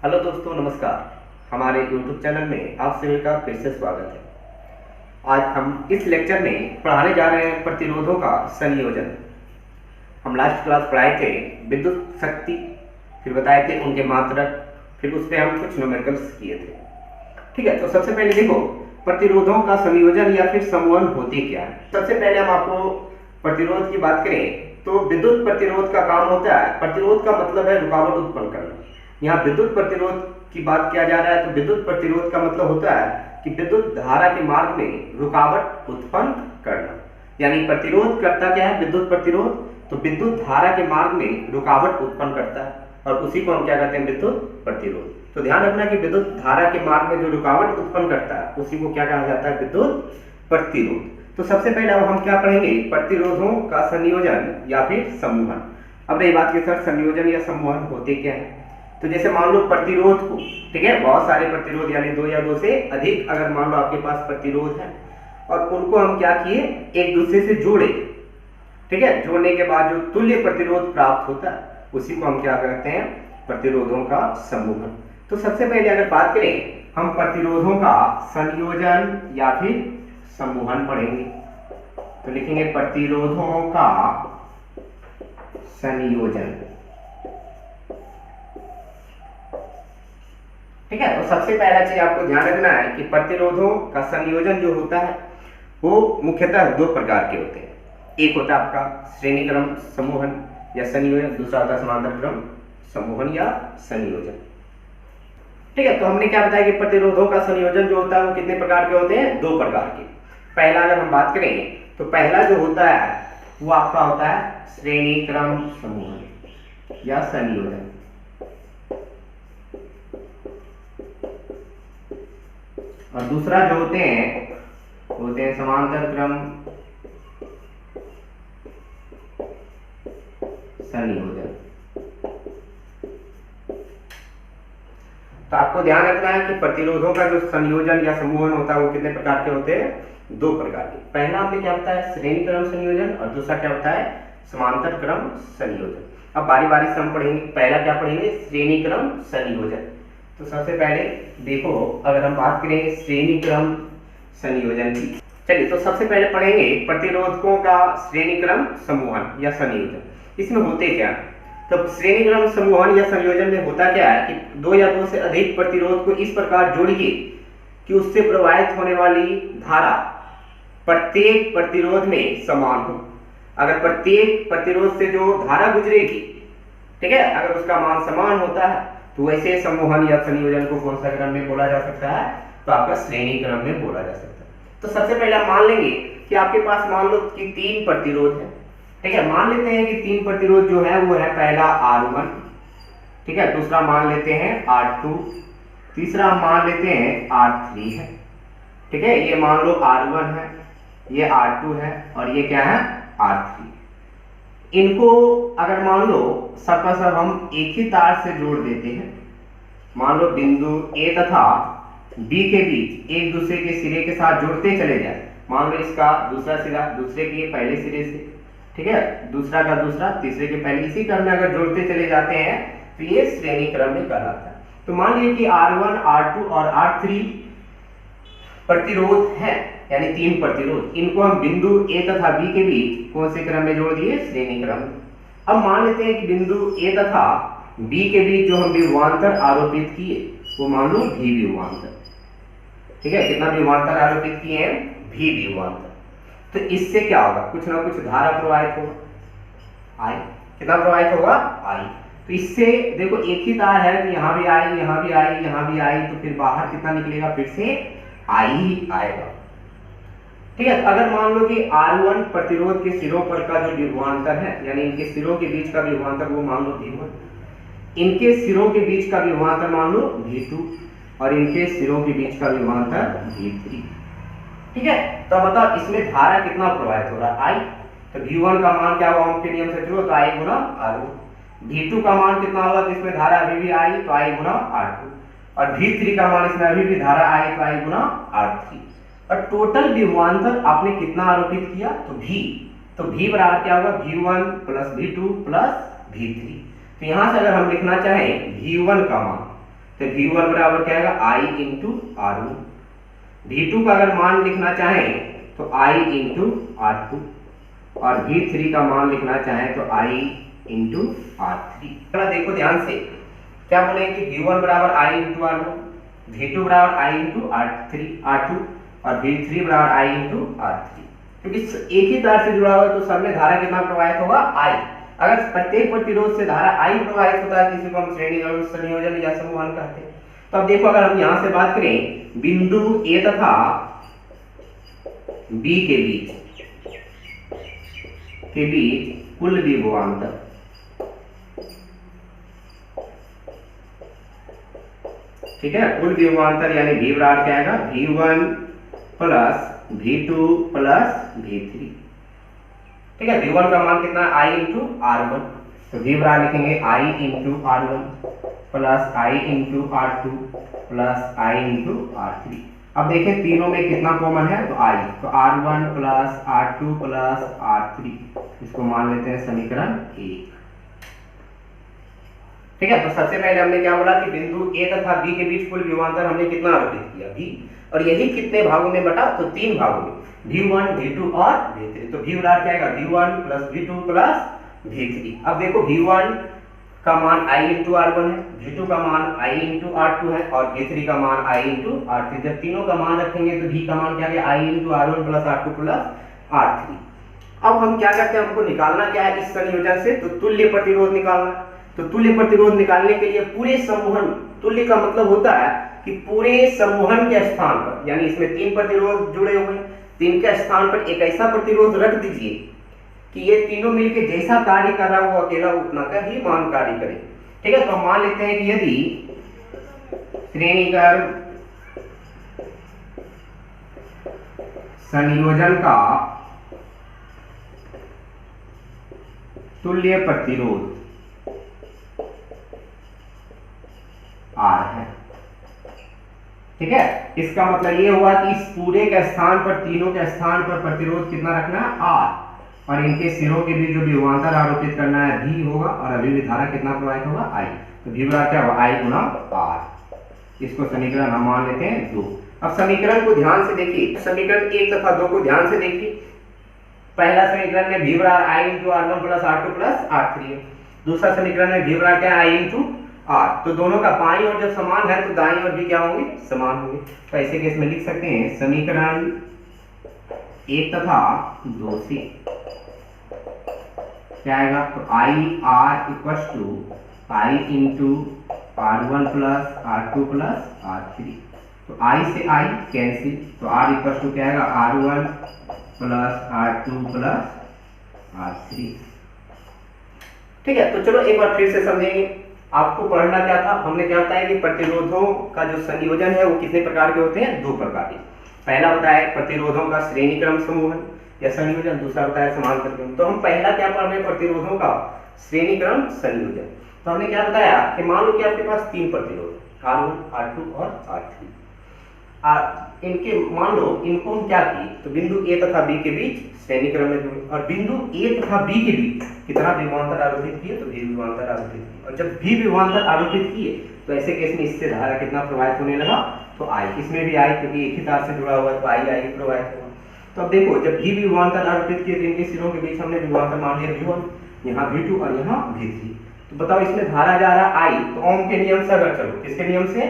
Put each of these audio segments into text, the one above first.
Hello दोस्तों, नमस्कार। हमारे YouTube चैनल में आप सभी का फिर से स्वागत है। आज हम इस लेक्चर में पढ़ाने जा रहे हैं प्रतिरोधों का संयोजन। हम लास्ट क्लास पढ़ाए थे विद्युत शक्ति, फिर बताए थे उनके मात्रक, फिर उस पर हम कुछ न्यूमेरिकल्स किए थे। ठीक है, तो सबसे पहले देखो प्रतिरोधों का संयोजन या फिर समूहन होते क्या है। सबसे पहले हम आपको प्रतिरोध की बात करें तो विद्युत प्रतिरोध का काम होता है, प्रतिरोध का मतलब है रुकावट उत्पन्न करना। यहाँ विद्युत प्रतिरोध की बात किया जा रहा है तो विद्युत प्रतिरोध का मतलब होता है कि विद्युत धारा के मार्ग में रुकावट उत्पन्न करना। यानी प्रतिरोध करता क्या है, विद्युत प्रतिरोध तो विद्युत धारा के मार्ग में रुकावट उत्पन्न करता है और उसी को हम क्या कहते हैं, विद्युत प्रतिरोध। तो ध्यान रखना कि विद्युत धारा के मार्ग में जो रुकावट उत्पन्न करता है उसी को क्या कहा जाता है, विद्युत प्रतिरोध। तो सबसे पहले अब हम क्या पढ़ेंगे, प्रतिरोधों का संयोजन या फिर समूहन। अब रही बात की सर संयोजन या समूहन होते क्या है, तो जैसे मान लो प्रतिरोध को, ठीक है, बहुत सारे प्रतिरोध यानी दो या दो से अधिक अगर मान लो आपके पास प्रतिरोध है और उनको हम क्या किए, एक दूसरे से जोड़े, ठीक है, जोड़ने के बाद जो तुल्य प्रतिरोध प्राप्त होता है उसी को हम क्या कहते हैं, प्रतिरोधों का समूहन। तो सबसे पहले अगर बात करें हम प्रतिरोधों का संयोजन या फिर समूहन पढ़ेंगे तो लिखेंगे प्रतिरोधों का संयोजन। ठीक है, तो सबसे पहला चीज आपको ध्यान रखना है कि प्रतिरोधों का संयोजन जो होता है वो मुख्यतः दो प्रकार के होते हैं। एक होता है आपका श्रेणी क्रम समूहन या संयोजन, दूसरा होता है समांतर क्रम समूहन या संयोजन। ठीक है, तो हमने क्या बताया कि प्रतिरोधों का संयोजन जो होता है वो कितने प्रकार के होते हैं, दो प्रकार के। पहला अगर हम बात करें तो पहला जो होता है वो आपका होता है श्रेणी क्रम समूहन या संयोजन, और दूसरा जो होते हैं समांतर क्रम संयोजन। तो आपको ध्यान रखना है कि प्रतिरोधों का जो संयोजन या समूहन होता है वो कितने प्रकार के होते हैं, दो प्रकार के। पहला आपने क्या होता है श्रेणी क्रम संयोजन और दूसरा क्या होता है समांतर क्रम संयोजन। अब बारी बारी से हम पढ़ेंगे। पहला क्या पढ़ेंगे, श्रेणी क्रम संयोजन। तो सबसे पहले देखो अगर हम बात करेंगे श्रेणी क्रम संयोजन की, चलिए तो सबसे पहले पढ़ेंगे प्रतिरोधकों का श्रेणी क्रम समूहन या संयोजन। इसमें होते क्या, तो श्रेणी क्रम समूहन या संयोजन में होता क्या है कि दो या दो से अधिक प्रतिरोध को इस प्रकार जोड़िए कि उससे प्रवाहित होने वाली धारा प्रत्येक प्रतिरोध में समान हो। अगर प्रत्येक प्रतिरोध से जो धारा गुजरेगी, ठीक है, अगर उसका मान समान होता है तो वैसे समूहन या संयोजन को कौन सा क्रम में बोला जा सकता है, तो आपका श्रेणी क्रम में बोला जा सकता है। तो सबसे पहले हम मान लेंगे कि आपके पास मान लो कि तीन प्रतिरोध है, ठीक है, मान लेते हैं कि तीन प्रतिरोध जो है वो है पहला R1, ठीक है, दूसरा मान लेते हैं R2, तीसरा मान लेते हैं R3 है, ठीक है, ये मान लो R1 है, ये R2 है और ये क्या है R3। इनको अगर मान लो सबका सब हम एक ही तार से जोड़ देते हैं, मान लो बिंदु A तथा B के बीच एक दूसरे के सिरे के साथ जोड़ते चले जाए। मान लो इसका दूसरा सिरा दूसरे के पहले सिरे से, ठीक है, दूसरा का दूसरा तीसरे के पहले, इसी क्रम में अगर जोड़ते चले जाते हैं तो ये श्रेणी क्रम में कहलाता है। तो मान लीजिए कि R1, R2 और R3 प्रतिरोध है, यानी तीन प्रतिरोध, इनको हम बिंदु A तथा B के बीच कौन से क्रम में जोड़ दिए, श्रेणी क्रम। अब मान लेते हैं कि बिंदु A तथा B के बीच जो हम विभवांतर आरोपित किए वो मान लो V विभवांतर, ठीक है, कितना विभवांतर आरोपित किए हैं, V विभवांतर। तो इससे क्या होगा, कुछ ना कुछ धारा प्रवाहित होगा, I, कितना प्रवाहित होगा, I। तो इससे देखो एक ही तार है तो यहाँ भी I, यहाँ भी I, यहाँ भी I, तो फिर बाहर कितना निकलेगा, फिर से I ही आएगा। ठीक है, अगर मान लो कि R1 प्रतिरोध के सिरों पर का जो विभवांतर है, यानी इनके सिरों के बीच का विभवांतर वो मान लो V1, इनके सिरों के बीच का विभवांतर मान लो V2 और इनके सिरों के बीच का विभवांतर V3। ठीक है, तो बताओ इसमें धारा कितना प्रवाहित हो रहा है, I। तो V1 का मान क्या होगा, ओम के नियम से चलो तो I गुना R1। V2 का मान कितना होगा, तो इसमें धारा अभी भी I, तो I गुना R2, और V3 का मान इसमें अभी भी धारा I, तो I गुना R3। और टोटल विभवांतर आपने कितना आरोपित किया, तो V। तो V बराबर क्या होगा, V1 plus V2 plus V3। तो यहां से अगर हम लिखना चाहें V1 का मान, तो V1 बराबर क्या आएगा I इंटू R1। V2 का अगर मान लिखना चाहें तो I इंटू R2 और V3 का मान लिखना चाहें तो I इंटू R3। देखो ध्यान से क्या बोले कि V1 बराबर I इंटू R1, V2 बराबर I इंटू R2 और V3 बराबर I इंटू R3। क्योंकि एक ही तार से जुड़ा हुआ है तो सब में धारा कितना प्रवाहित होगा I। अगर प्रत्येक प्रतिरोध से धारा I प्रवाहित होता है किसी को हम श्रेणी क्रम संयोजन या समूहन कहते हैं। तो अब देखो अगर हम यहां से बात करें बिंदु A तथा B के बीच कुल विभवांतर, ठीक है, कुल विभवांतर यानी V बराबर क्या आएगा V1 plus V2 plus V3। ठीक है, V1 का मान कितना I इंटू R1, तो V बराबर लिखेंगे I into R1 plus I into R2 plus I into R3। अब देखें तीनों में कितना कॉमन है तो I, तो R1 plus R2 plus R3, इसको मान लेते हैं समीकरण 1। ठीक है, तो सबसे पहले हमने क्या बोला कि बिंदु A तथा B के बीच कुल विभवांतर हमने कितना आरोपित किया V, और यही कितने भागों में बटा तो 3 भागों में V1 V2 और V3। तो V बराबर क्या आएगा V1 plus V2 plus V3। अब देखो V1 का मान I इंटू R1 है, V2 का मान I इंटू R2 है और V3 का मान I इंटू R3। जब तीनों का मान रखेंगे तो V का मान क्या है I into R1 plus R2 plus R3। अब हम क्या करते हैं, हमको निकालना क्या है इस संयोजन से, तो तुल्य प्रतिरोध निकालना। तो तुल्य प्रतिरोध निकालने के लिए पूरे समूहन, तुल्य का मतलब होता है कि पूरे समूहन के स्थान पर, यानी इसमें 3 प्रतिरोध जुड़े हुए हैं, 3 के स्थान पर एक ऐसा प्रतिरोध रख दीजिए कि ये तीनों मिलकर जैसा कार्य कर रहा है वो अकेला उतना का ही मान कार्य करे। ठीक है, तो हम मान लेते हैं कि यदि श्रेणीक्रम संयोजन का तुल्य प्रतिरोध R है, ठीक है, इसका मतलब ये हुआ कि इस पूरे के स्थान पर, तीनों के स्थान पर प्रतिरोध कितना रखना है R, और इनके सिरों के बीच जो विभवांतर आरोपित करना है V होगा, और अभी भी धारा कितना प्रवाहित होगा I। तो V बराबर क्या होगा I गुना R। इसको समीकरण हम मान लेते हैं 2। अब समीकरण को ध्यान से देखिए, समीकरण 1 तथा 2 को ध्यान से देखिए। पहला समीकरण में V बराबर I into R1 plus R2 plus R3 है। दूसरा समीकरण में V बराबर क्या है I इंटू R। तो दोनों का बाईं ओर जब समान है तो दाईं ओर भी क्या होंगे, समान होंगे। तो ऐसे केस में लिख सकते हैं समीकरण 1 तथा 2 से क्या आएगा, तो I R equals to I into R1 plus R2 plus R3। तो I से I कैंसिल, तो R इक्वल्स टू क्या आएगा R1 plus R2 plus R3। ठीक है, तो चलो एक बार फिर से समझेंगे। आपको पढ़ना क्या था, हमने क्या बताया कि प्रतिरोधों का जो संयोजन है वो कितने प्रकार के होते हैं, 2 प्रकार के। पहला होता है प्रतिरोधों का श्रेणी क्रम समूहन या संयोजन, दूसरा होता है समांतर क्रम। तो हम पहला क्या पढ़ रहे हैं, प्रतिरोधों का श्रेणी क्रम संयोजन। तो हमने क्या बताया कि मान लो कि आपके पास 3 प्रतिरोध R1 R2 और R3, इनके मान लो इनको हम क्या किए, तो बिंदु A तथा B के बीच श्रेणी क्रम में जुड़े, और बिंदु A तथा B के बीच कितना विभवांतर आरोपित किए, तो V विभवांतर आरोपित किए। और जब V विभवांतर आरोपित किए तो ऐसे केस में इससे धारा कितना प्रवाहित होने लगा, तो I। इसमें भी I, क्योंकि एक ही तार से जुड़ा हुआ है तो I प्रवाहित होगा। तो अब देखो जब V विभवांतर आरोपित किए तो इनके सिरों के बीच हमने विभवांतर मान लिया V1, यहाँ V2 और यहाँ V3। तो बताओ इसमें धारा जा रहा है I, तो ओम के नियम से अगर चलो, किसके नियम से,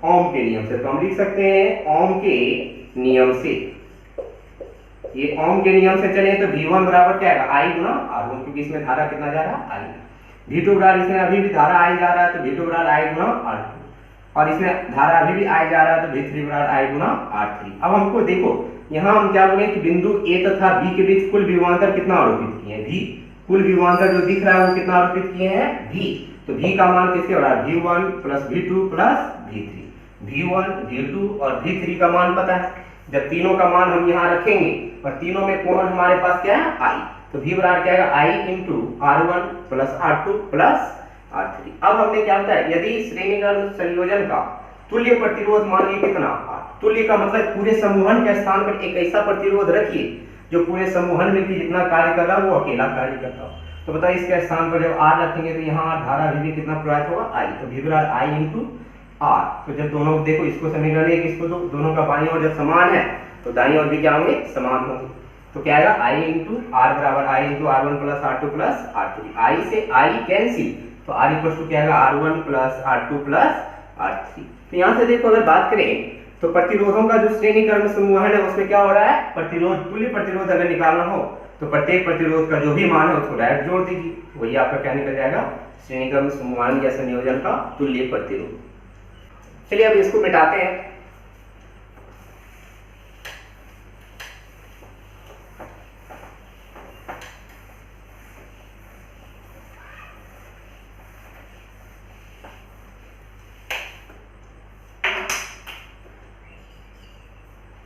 ओम के नियम से, तो हम लिख सकते हैं ओम के नियम से। ये ओम के नियम से चले तो V1 बराबर क्या आएगा I गुना R1, क्योंकि इसमें धारा कितना जा रहा है I। V2 बराबर, इसमें अभी भी धारा I जा रहा है तो V2 बराबर I गुना R2, और इसमें धारा अभी भी I जा रहा है तो V3 बराबर I गुना R3। अब हमको देखो यहाँ हम क्या बोले कि बिंदु A तथा B के बीच कुल विभवांतर कितना आरोपित किए हैं, V। कुल विभवांतर जो दिख रहा है वो कितना आरोपित किए हैं, V। तो V का मान किसके बराबर, V1 plus V2 plus V3। V1 V2 और V3 का मान पता है। जब तीनों का मान हम यहाँ रखेंगे और तीनों में कॉमन हमारे पास क्या है I, तो V बराबर क्या आएगा I into R1 plus R2 plus R3। अब हमने क्या बताया, यदि श्रेणीक्रम संयोजन का तुल्य प्रतिरोध मान लीजिए कितना R। तुल्य का मतलब पूरे समूहन के स्थान पर एक ऐसा प्रतिरोध रखिए जो पूरे समूहन में जितना कार्य कर रहा है वो अकेला कार्य करता हो। तो बताइए इसके स्थान पर जब R रखेंगे तो यहाँ धारा भी कितना प्रवाहित होगा I, तो V बराबर I इंटू आर। तो जब दोनों देखो, इसको समीकरण एक, इसको दो, दोनों का बाईं ओर जब समान है तो दाईं ओर भी क्या होंगे, समान होंगे। तो क्या आएगा, आई इंटू आर बराबर I into R one plus R two plus R three. I से आई कैंसिल, तो आर इक्वल टू क्या आएगा, R one plus R two plus R three. तो यहाँ से देखो अगर बात करें तो प्रतिरोधों का जो श्रेणी क्रम समूहन है उसमें क्या हो रहा है, प्रतिरोध, तुल्य प्रतिरोध अगर निकालना हो तो प्रत्येक प्रतिरोध का जो भी मान है उसको डायरेक्ट जोड़ दीजिए, वही आपका क्या निकल जाएगा, श्रेणी क्रम समूहन या संयोजन का तुल्य प्रतिरोध। चलिए अब इसको मिटाते हैं।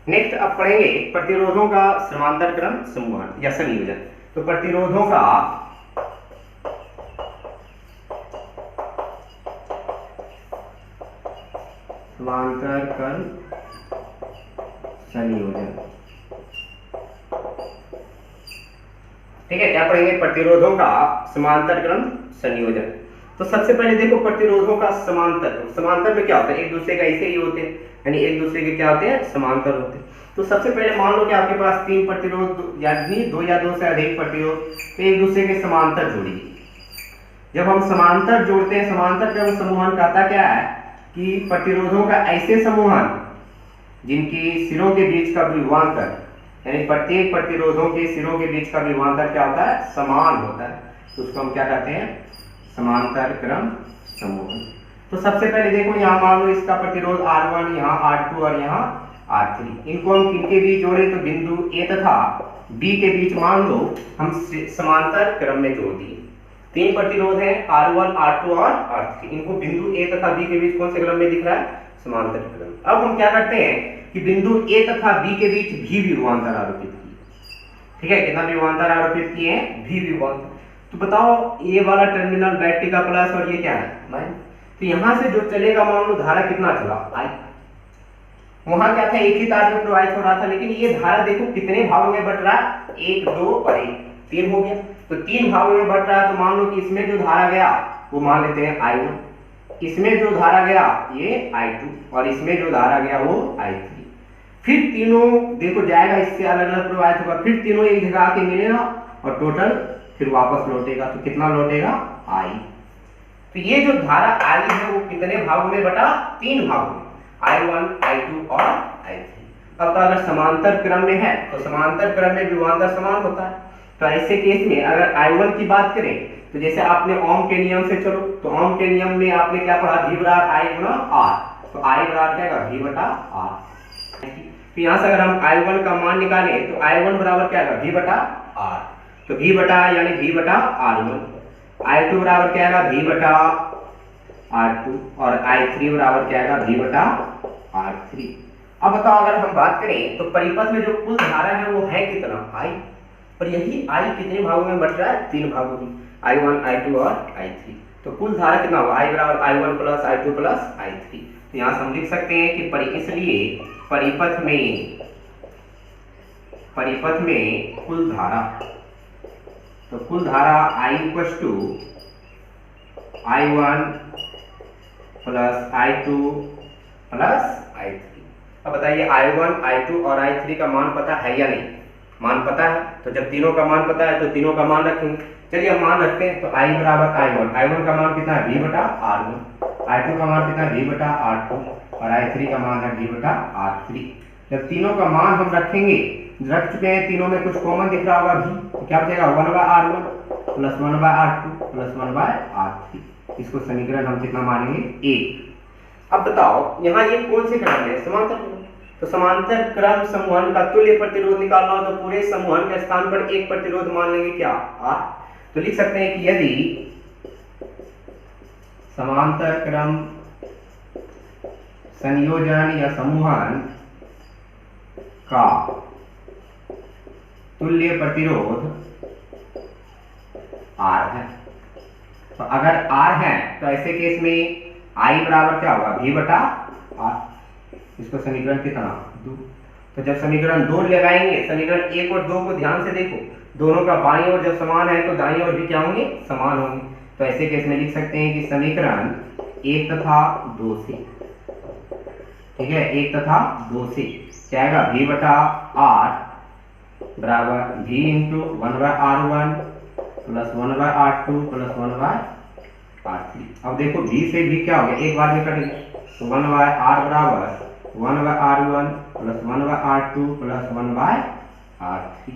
नेक्स्ट अब पढ़ेंगे प्रतिरोधों का समांतर क्रम समूहन या संयोजन। तो प्रतिरोधों का समांतर क्रम संयोजन, ठीक है। क्या पढ़ेंगे, प्रतिरोधों का समांतर क्रम संयोजन। तो सबसे पहले देखो प्रतिरोधों का समांतर, समांतर में क्या होता है, एक दूसरे का ऐसे ही होते हैं, यानी एक दूसरे के क्या होते हैं, समांतर होते हैं। तो सबसे पहले मान लो कि आपके पास तीन प्रतिरोध यानी दो या दो से अधिक प्रतिरोध, तो एक दूसरे के समांतर जोड़िए। जब हम समांतर जोड़ते हैं, समांतर क्रम समूहन कहता क्या है कि प्रतिरोधों का ऐसे समूहन जिनकी सिरों के बीच का विभवांतर, यानी प्रत्येक प्रतिरोधों के सिरों के बीच का विभवांतर क्या होता है, समान होता है, तो उसको हम क्या कहते हैं, समांतर क्रम समूहन। तो सबसे पहले देखो यहाँ मान लो इसका प्रतिरोध R1, यहाँ R2 और यहाँ R3, इनको हम किनके बीच जोड़े, तो बिंदु A तथा B के बीच मान लो हम समांतर क्रम में जोड़ दिए। तीन प्रतिरोध हैं R1, R2 और R3, इनको बिंदु A तथा B के बीच कौन से क्रम में दिख रहा है, समांतर क्रम। अब हम क्या करते हैं कि बिंदु A तथा B के बीच भी विभवांतर आरोपित किए, ठीक है, कितना विभवांतर आरोपित किए हैं, भी विभवांतर। तो बताओ ये वाला टर्मिनल बैटरी का प्लस और ये क्या है, माइनस। तो यहां से जो चलेगा मान लो धारा कितना चला, आई। वहां क्या था, एक ही तार में प्रवाहित हो रहा था, लेकिन ये धारा देखो कितने भागों में बट रहा है, एक, दो और एक, तीन हो गया। तो तीन भागों में बट रहा है, तो मान लो कि इसमें जो धारा गया वो मान लेते हैं I1, इसमें जो धारा गया ये I2 और इसमें जो धारा गया वो I3। फिर तीनों देखो जाएगा, इससे अलग अलग प्रवाहित होगा, फिर तीनों एक जगह आके मिलेगा और टोटल फिर वापस लौटेगा। तो कितना लौटेगा, I। तो ये जो धारा I है वो कितने भागों में बटा, तीन भागों में, I1, I2 और I3। अब तो अगर समांतर क्रम में है तो समांतर क्रम में विभवांतर समान होता है। तो ऐसे केस में अगर I1 की बात करें तो जैसे आपने ओम के नियम से चलो, तो ओम के नियम में आपने क्या पढ़ा, V बराबर I गुना R। तो I बराबर क्या होगा, V बटा R। तो यहाँ से अगर हम I1 का मान निकालें तो I1 बराबर क्या होगा, V बटा R। तो V बटा यानी V बटा R1। I2 बराबर क्या आएगा, V बटा R2 और I3 बराबर क्या आएगा, V बटा R3। अब बताओ अगर हम बात करें तो परिपथ में जो कुल धारा है वो है कितना, I। और यही I कितने भागों में बट रहा है, तीन भागों में, I1, I2 और I3। तो कुल धारा कितना होगा, I बराबर I1 plus I2 plus I3। तो यहाँ से हम लिख सकते हैं कि इसलिए परिपथ में कुल धारा, तो कुल धारा I equal to I1 plus I2 plus I3। अब बताइए I1, I2 और I3 का मान पता है या नहीं, मान पता है। तो जब तीनों का मान पता है तो तीनों का मान रखेंगे। चलिए हम मान रखते हैं। तो I बराबर I1 का मान कितना है, V बटा R1, I2 का मान कितना है, V बटा R2 और I3 का मान है V बटा R3। जब तीनों का मान हम रखेंगे, रख चुके हैं, तीनों में कुछ कॉमन दिख रहा होगा भी, तो क्या बचेगा, 1/R1 plus 1/R2 plus 1/R3। इसको समीकरण हम कितना मानेंगे, 1। अब बताओ यहाँ ये कौन से क्रम है, समांतर क्रम। तो समांतर क्रम समूहन का तुल्य प्रतिरोध निकालना हो तो पूरे समूहन के स्थान पर एक प्रतिरोध मान लेंगे, क्या, R। तो लिख सकते हैं कि यदि समांतर क्रम संयोजन या समूहन का तुल्य प्रतिरोध R है, तो अगर R है तो ऐसे केस में I बराबर क्या होगा, V बटा R। इसको समीकरण कितना, 2। तो जब समीकरण 2 लगाएंगे, समीकरण 1 और 2 को ध्यान से देखो, दोनों का बाईं ओर जब समान है तो दाईं ओर भी क्या होंगे, समान होंगे। तो ऐसे केस में लिख सकते हैं कि समीकरण 1 तथा 2 से ठीक है, 1 तथा 2 से क्या आएगा, v बटा r बराबर v into 1/r1 plus 1/r2 plus 1/r3। अब देखो v से v क्या हो गया, एक बार में कट गया, तो 1/r बराबर 1/r1 plus 1/r2 plus 1/r3।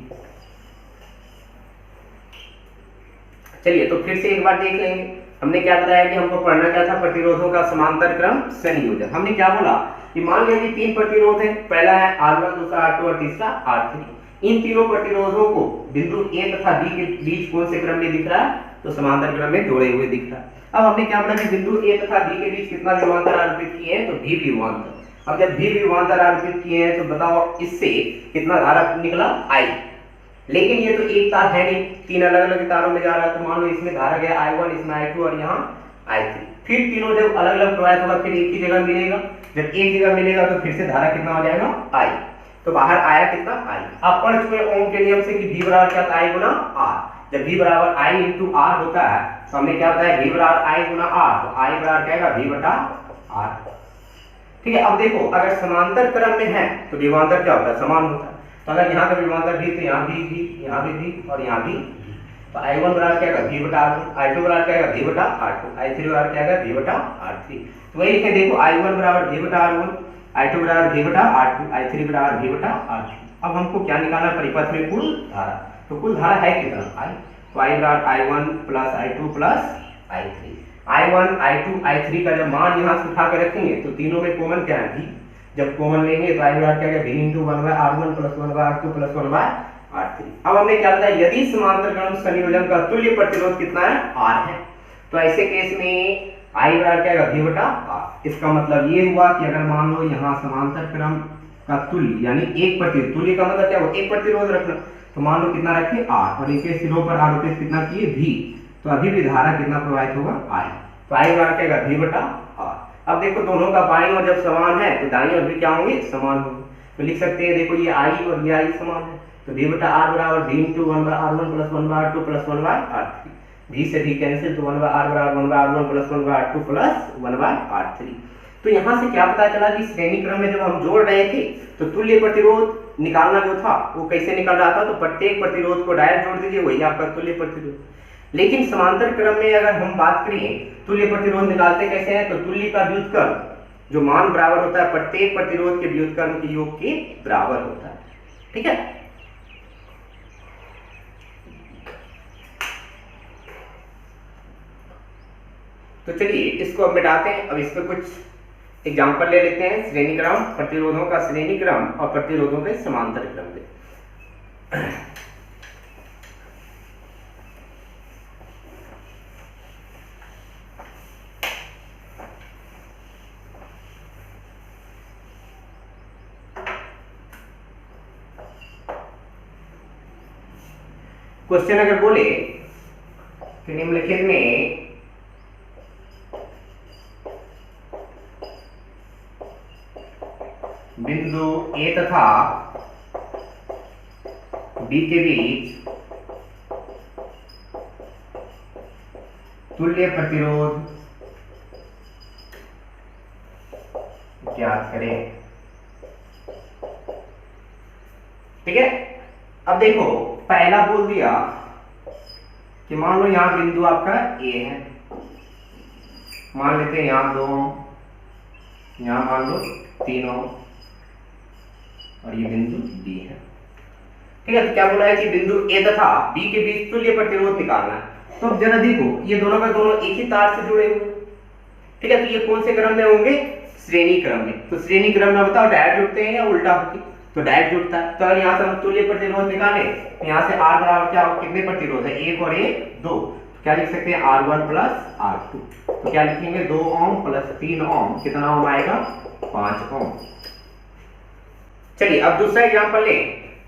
चलिए तो फिर से एक बार देख लेंगे। हमने क्या बताया कि हमको पढ़ना क्या था, प्रतिरोधों का समांतर क्रम संयोजन। हमने क्या बोला कि मान लिया कि 3 प्रतिरोध हैं, पहला है R1, दूसरा R2 और तीसरा R3। इन तीनों प्रतिरोधों को बिंदु A तथा B के बीच कौन से क्रम में दिख रहा है, तो समांतर क्रम में जोड़े हुए दिख रहा है। अब हमने क्या बोला कि बिंदु A तथा B के बीच कितना विभवांतर आरोपित किए हैं, तो V विभवांतर। अब जब V विभवांतर आरोपित किए हैं तो बताओ इससे कितना धारा निकला, I। लेकिन ये तो एक तार है नहीं, 3 अलग अलग तारों में जा रहा है, तो मान लो इसमें धारा गया I1, इसमें I2 और यहाँ I3। फिर तीनों जब अलग अलग प्रवाहित होगा फिर एक ही जगह मिलेगा, जब एक जगह मिलेगा तो फिर से धारा कितना हो जाएगा, I। तो बाहर आया कितना, I। आप पढ़ चुके ओम के नियम से कि V बराबर क्या था, I गुना R। जब V बराबर I इंटू R होता है तो हमने क्या बताया, V बराबर I गुना R, तो I बराबर क्या आएगा, V बटा R। ठीक है, अब देखो अगर समांतर क्रम में है तो विभवांतर क्या होता है, समान होता है। तो अगर यहाँ का विभवांतर भी, तो यहाँ भी यहाँ भी और यहाँ भी, तो I1 बराबर क्या आएगा, V बटा R1, I2 बराबर क्या आएगा, V बटा R2, I3 बराबर क्या आएगा, V बटा R3। तो वही लिखे, देखो I1 बराबर V बटा R1, I2 बराबर V बटा R2, I3 बराबर V बटा R3। अब हमको क्या निकालना है, परिपथ में कुल धारा। तो कुल धारा है कितना, I। तो I बराबर I1 plus I2 plus I3। I1, I2, I3 का जब मान यहाँ से उठा कर रखेंगे तो तीनों में कॉमन क्या है, V। जब कॉमन लेंगे तो I बराबर क्या है, V into 1/r1 plus 1/r2 plus 1/r3। अब हमने क्या बताया, यदि समांतर क्रम संयोजन का तुल्य प्रतिरोध कितना है, R है, तो ऐसे केस में I बराबर क्या है, V बटा R। इसका मतलब ये हुआ कि अगर मान लो यहाँ समांतर क्रम का तुल्य यानी एक प्रतिरोध, तुल्य का मतलब क्या हुआ, एक प्रतिरोध रखना, तो मान लो कितना रखे, R, और इनके सिरों पर आरोपित कितना किए, V। तो अभी भी धारा कितना प्रवाहित होगा, I। तो I बराबर क्या है, V बटा R। अब देखो दोनों का बाईं ओर जब समान है तो दाईं ओर भी क्या होंगे, समान होंगे। तो लिख सकते हैं, देखो ये I और ये I समान है, तो V बटा R बराबर V into 1/r1 plus 1/r2 plus 1/r3। V से V कैंसिल, तो 1/r बराबर 1/r1 plus 1/r2 plus 1/r3। तो यहाँ से क्या पता चला कि श्रेणी क्रम में जब हम जोड़ रहे थे तो तुल्य प्रतिरोध निकालना जो था वो कैसे निकल रहा था, तो प्रत्येक प्रतिरोध को डायरेक्ट जोड़ दीजिए, वही आपका तुल्य प्रतिरोध। लेकिन समांतर क्रम में अगर हम बात करें तुल्य प्रतिरोध निकालते कैसे हैं, तो तुल्य का व्युत्क्रम जो मान बराबर होता है प्रत्येक प्रतिरोध के व्युत्क्रम के योग के बराबर होता है। ठीक है, तो चलिए इसको अब मिटाते हैं। अब इस पर कुछ एग्जांपल ले लेते हैं, श्रेणी क्रम, प्रतिरोधों का श्रेणी क्रम और प्रतिरोधों के समांतर क्रम में। क्वेश्चन अगर बोले कि निम्नलिखित में बिंदु A तथा B के बीच तुल्य प्रतिरोध ज्ञात करें। ठीक है, अब देखो पहला बोल दिया कि मान लो यहां बिंदु आपका A है, मान लेते हैं यहां 2, यहां मान लो 3 और ये बिंदु B है। ठीक है, तो क्या बोला है कि बिंदु A तथा B के बीच तुल्य प्रतिरोध निकालना है। तो अब जरा देखो ये दोनों का दोनों एक ही तार से जुड़े हुए। ठीक है, तो ये कौन से क्रम में होंगे, श्रेणी क्रम में। तो श्रेणी क्रम में बताओ डायरेक्ट जुड़ते हैं या उल्टा होके, तो डायरेक्ट जुड़ता है। तो अगर यहाँ से हम तुल्य प्रतिरोध निकाले तो यहाँ से R बराबर क्या हो, कितने प्रतिरोध है, 1 और 1 2, तो क्या लिख सकते हैं R1 प्लस R2। तो क्या लिखेंगे 2 ओम प्लस 3 ओम, कितना ओम आएगा 5 ओम। चलिए अब दूसरा एग्जांपल लें,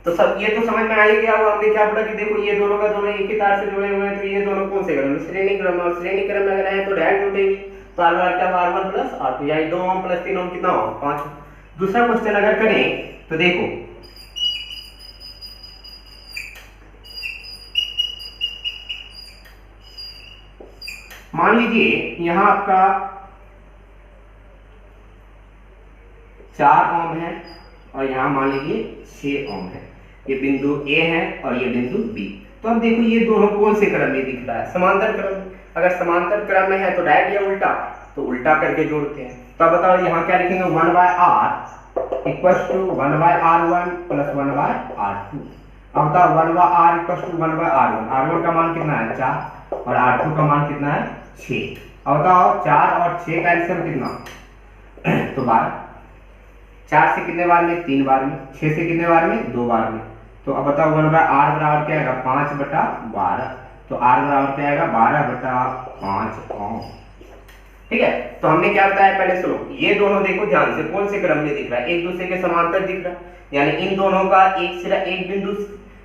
तो सब ये तो समझ में आ ही गया होगा। हमने क्या बोला कि देखो ये दोनों का दोनों एक ही तार से जुड़े हुए हैं, तो ये दोनों कौन से क्रम में, श्रेणी क्रम। और श्रेणी क्रम में अगर है तो डायरेक्ट जुड़ेंगे, तो R बराबर क्या R1 प्लस R2, यानी 2 ओम प्लस 3 ओम कितना हो 5। दूसरा क्वेश्चन अगर करें तो देखो मान लीजिए यहां आपका 4 ओम है और यहाँ मान लीजिए 6 ओम है। ये बिंदु ए है और ये बिंदु बी। तो अब देखो ये दोनों कौन से क्रम में दिख रहा है, समांतर क्रम में। अगर समांतर क्रम में है तो डायरेक्ट या उल्टा, तो उल्टा करके जोड़ते हैं। तो अब बताओ यहाँ क्या लिखेंगे, 1/r equals to 1/r1 plus 1/r2। अब बताओ 1/r equals to 1/r1, r1 का मान कितना है 4 और r2 का मान कितना है 6। अब बताओ 4 और 6 का एलसीएम कितना, तो 12। 4 से कितने बार में, 3 बार में। 6 से कितने बार में, 2 बार में। तो अब बताओ 1/r बराबर क्या आएगा, 5/12। तो r बराबर क्या आएगा, 12/5 ओम। ठीक है, तो हमने क्या बताया पहले सुनो, ये दोनों देखो ध्यान से कौन से क्रम में दिख रहा है, एक दूसरे के समांतर दिख रहा है, यानी इन दोनों का एक सिरा एक बिंदु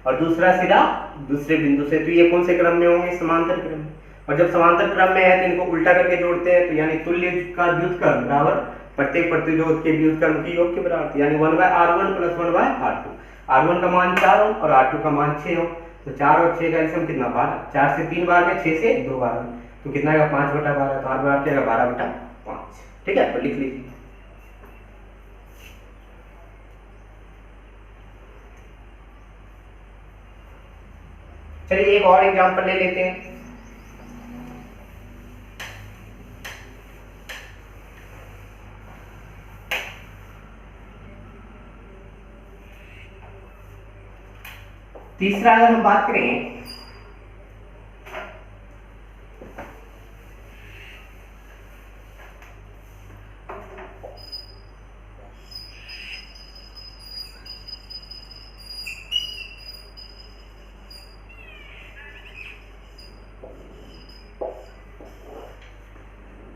और दूसरा सिरा दूसरे बिंदु से। तो ये कौन से क्रम में होंगे, समांतर क्रम में। और जब समांतर क्रम में है तो इनको उल्टा करके जोड़ते हैं, तो यानी तुल्य का व्युत्क्रम बराबर प्रत्येक प्रतिरोध के व्युत्क्रम की योग के बराबर, यानी 1/r1 प्लस 1/r2। r1 का मान 4 ओम और r2 का मान 6 ओम। तो 4 और 6 का एलसीएम कितना, 12। 4 से 3 बार में, 6 से 2 बार में, तो कितना आएगा 5/12। तो r बराबर क्या आएगा 12/5। ठीक है, तो लिख लीजिए। चलिए एक और एग्जांपल ले लेते हैं। तीसरा अगर हम बात करें,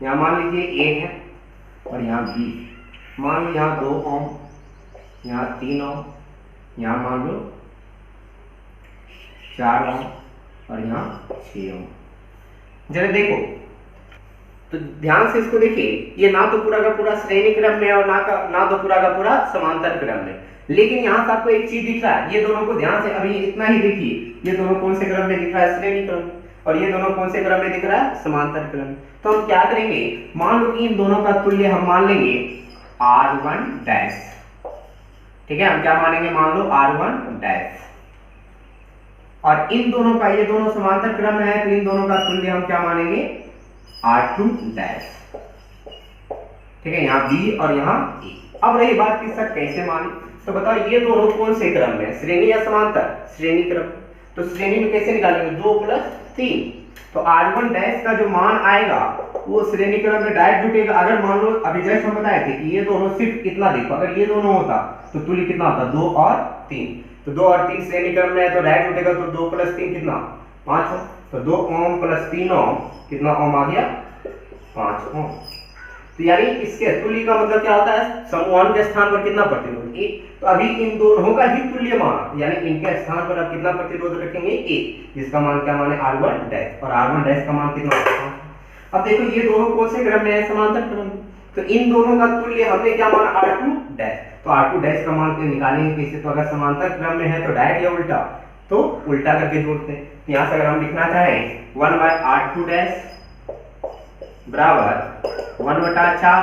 यहाँ मान लीजिए ए है और यहाँ बी। मान लो यहाँ 2 ओम, यहाँ 3 ओम, यहाँ मान लो 4 ओम और यहाँ 6 ओम। जरा देखो तो ध्यान से इसको देखिए, ये ना तो पूरा का पूरा श्रेणी क्रम में और ना तो पूरा का पूरा समांतर क्रम में। लेकिन यहाँ से आपको एक चीज दिख रहा है, ये दोनों को ध्यान से अभी इतना ही देखिए, ये दोनों कौन से क्रम में दिख रहा है, श्रेणी क्रम में। और ये दोनों कौन से क्रम में दिख रहा है, समांतर क्रम में। तो हम क्या करेंगे, मान लो कि इन दोनों का तुल्य हम मान लेंगे r1 डैश। ठीक है, हम क्या मानेंगे, मान लो r1 डैश। और इन दोनों का, ये दोनों समांतर क्रम में है, तो इन दोनों का तुल्य हम क्या मानेंगे, r2 डैश। ठीक है, यहाँ b और यहाँ a। अब रही बात कि सर कैसे माने, तो बताओ ये दोनों कौन से क्रम में, श्रेणी या समांतर, श्रेणी क्रम। तो श्रेणी में कैसे निकालेंगे, 2 + 3। तो r1 डैश का जो मान आएगा वो श्रेणी क्रम में डायरेक्ट जुटेगा। अगर मान लो अभी जैसे हम बताए थे कि ये दोनों सिर्फ इतना देखो, अगर ये दोनों होता तो तुल्य कितना होता, 2 और 3। तो 2 और 3 श्रेणी क्रम में है तो डायरेक्ट जुटेगा, तो 2 + 3 कितना, 5 ओम। तो 2 ओम + 3 ओम कितना ओम आ गया, 5 ओम। तो यानी इसके तुल्य का मतलब क्या होता है, समूहन के स्थान पर कितना प्रतिरोध, 1। तो अभी इन दोनों का ही तुल्य मान, यानी इनके स्थान पर आप कितना प्रतिरोध रखेंगे, 1, जिसका मान क्या माने, r1 डैश। और r1 डैश का मान कितना होता है। अब देखो ये दोनों कौन से क्रम में है, समांतर क्रम में। तो इन दोनों का तुल्य हमने क्या माना, r2 डैश। तो r2 डैश का मान निकालेंगे कैसे, तो अगर समांतर क्रम में है तो डायरेक्ट या उल्टा, तो उल्टा करके जोड़ते हैं। यहाँ से अगर हम लिखना चाहें 1/r2 डैश बराबर 1/4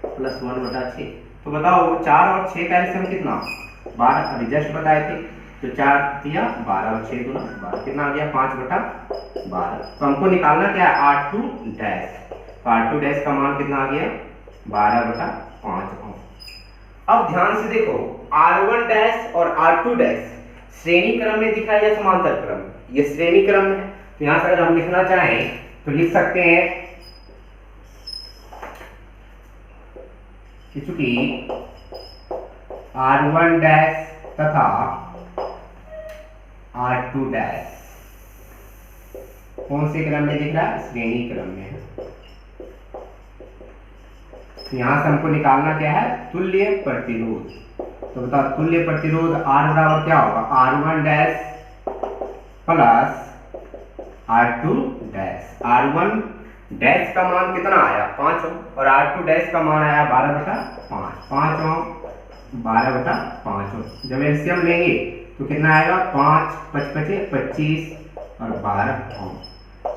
प्लस 1/6। तो बताओ 4 और 6 का एलसीएम कितना, 12। अभी जस्ट बताए थे। तो 4 दिया 12 और 6 गुना 12 कितना आ गया, 5/12। तो हमको निकालना क्या है, r2 डैश। तो r2 डैश का मान कितना आ गया, 12/5 ओम। अब ध्यान से देखो, r1 डैश और r2 डैश श्रेणी क्रम में दिखा है या समांतर क्रम, ये श्रेणी क्रम है। तो यहाँ से अगर हम लिखना चाहें तो लिख सकते हैं कि चूंकि r1 डैश तथा r2 डैश कौन से क्रम में दिख रहा है, श्रेणी क्रम में है। तो यहां से हमको निकालना क्या है, तुल्य प्रतिरोध। तो बताओ तुल्य प्रतिरोध R बराबर क्या होगा, r1 dash plus r2 dash. r1 dash का मान कितना आया, 5 ओम, और r2 डैश का मान आया 12/5। 5 ओम 12/5 ओम। जब एलसीएम लेंगे तो कितना आएगा, 5 × 5 = 25 और 12 ओम,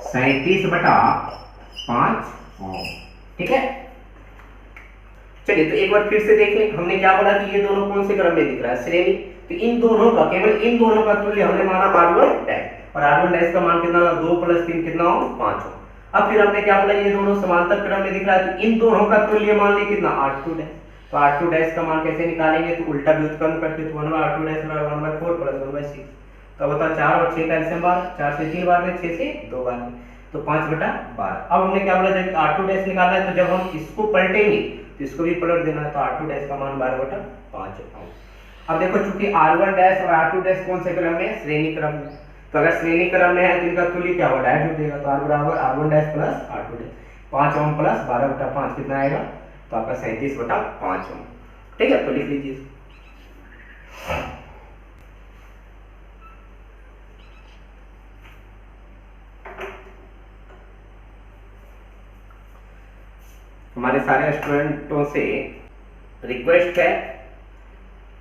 37/5 ओम। ठीक है, चलिए तो एक बार फिर से देख लें, हमने क्या बोला कि ये दोनों कौन से क्रम में दिख रहा है, श्रेणी। तो इन दोनों का, केवल इन दोनों का तुल्य हमने माना r1 डैश, और r1 डैश का मान कितना, 2 + 3 कितना हो, 5 हो। अब फिर हमने क्या बोला, ये दोनों समांतर क्रम में दिख रहा है, तो इन दोनों का तुल्य मान ले कितना, r2 डैश। तो r2 डैश का मान कैसे निकालेंगे, तो उल्टा व्युत्क्रम करके, तो 1/r2 डैश बराबर 1/4 + 1/6। तो बताओ 4 और 6 का एलसीएम 12, 4 से 3 बार में, 6 से 2 बार में, तो 5/12। अब हमने क्या बोला, जब r2 डैश निकालना है तो जब हम इसको पलटेंगे तो इसको भी पलट देना है, तो r2 डैश का मान 12/5 है। अब देखो चूंकि r1 डैश और r2 डैश कौन से क्रम में, श्रेणी क्रम में, तो अगर श्रेणी क्रम में है तो इनका तुल्य क्या होगा, डायरेक्ट हो जाएगा। तो r बराबर r1 dash plus r2 dash, 5 ohm plus 12/5 कितना आएगा, तो आपका 37/5 ओम। ठीक है, तो लिख लीजिए। हमारे सारे स्टूडेंटों से रिक्वेस्ट है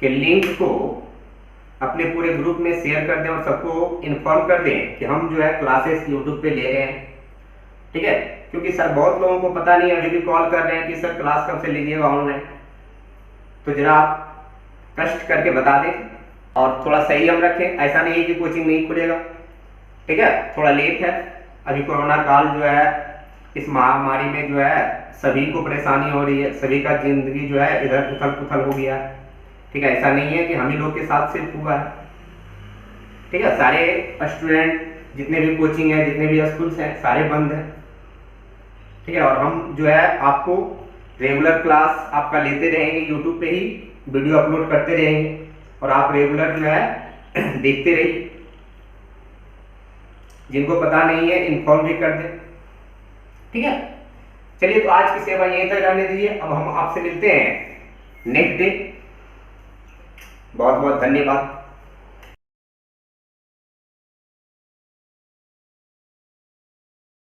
कि लिंक को अपने पूरे ग्रुप में शेयर कर दें और सबको इन्फॉर्म कर दें कि हम जो है क्लासेस यूट्यूब पे ले रहे हैं। ठीक है, क्योंकि सर बहुत लोगों को पता नहीं है, अभी भी कॉल कर रहे हैं कि सर क्लास कब से लीजिएगा ऑनलाइन। तो जरा आप कष्ट करके बता दें और थोड़ा सही हम रखें, ऐसा नहीं है कि कोचिंग नहीं खुलेगा। ठीक है, थोड़ा लेट है, अभी कोरोना काल जो है, इस महामारी में जो है सभी को परेशानी हो रही है, सभी का जिंदगी जो है इधर उथल पुथल हो गया है। ठीक है, ऐसा नहीं है कि हम ही लोग के साथ सिर्फ हुआ है। ठीक है, सारे स्टूडेंट जितने भी कोचिंग है, जितने भी स्कूल्स हैं, सारे बंद हैं। ठीक है, और हम जो है आपको रेगुलर क्लास आपका लेते रहेंगे, यूट्यूब पे ही वीडियो अपलोड करते रहेंगे और आप रेगुलर जो है देखते रहिए। जिनको पता नहीं है इन्फॉर्म भी कर दें। ठीक है, चलिए तो आज की सेवा यहीं तक रहने दीजिए। अब हम आपसे मिलते हैं नेक्स्ट डे। बहुत बहुत धन्यवाद।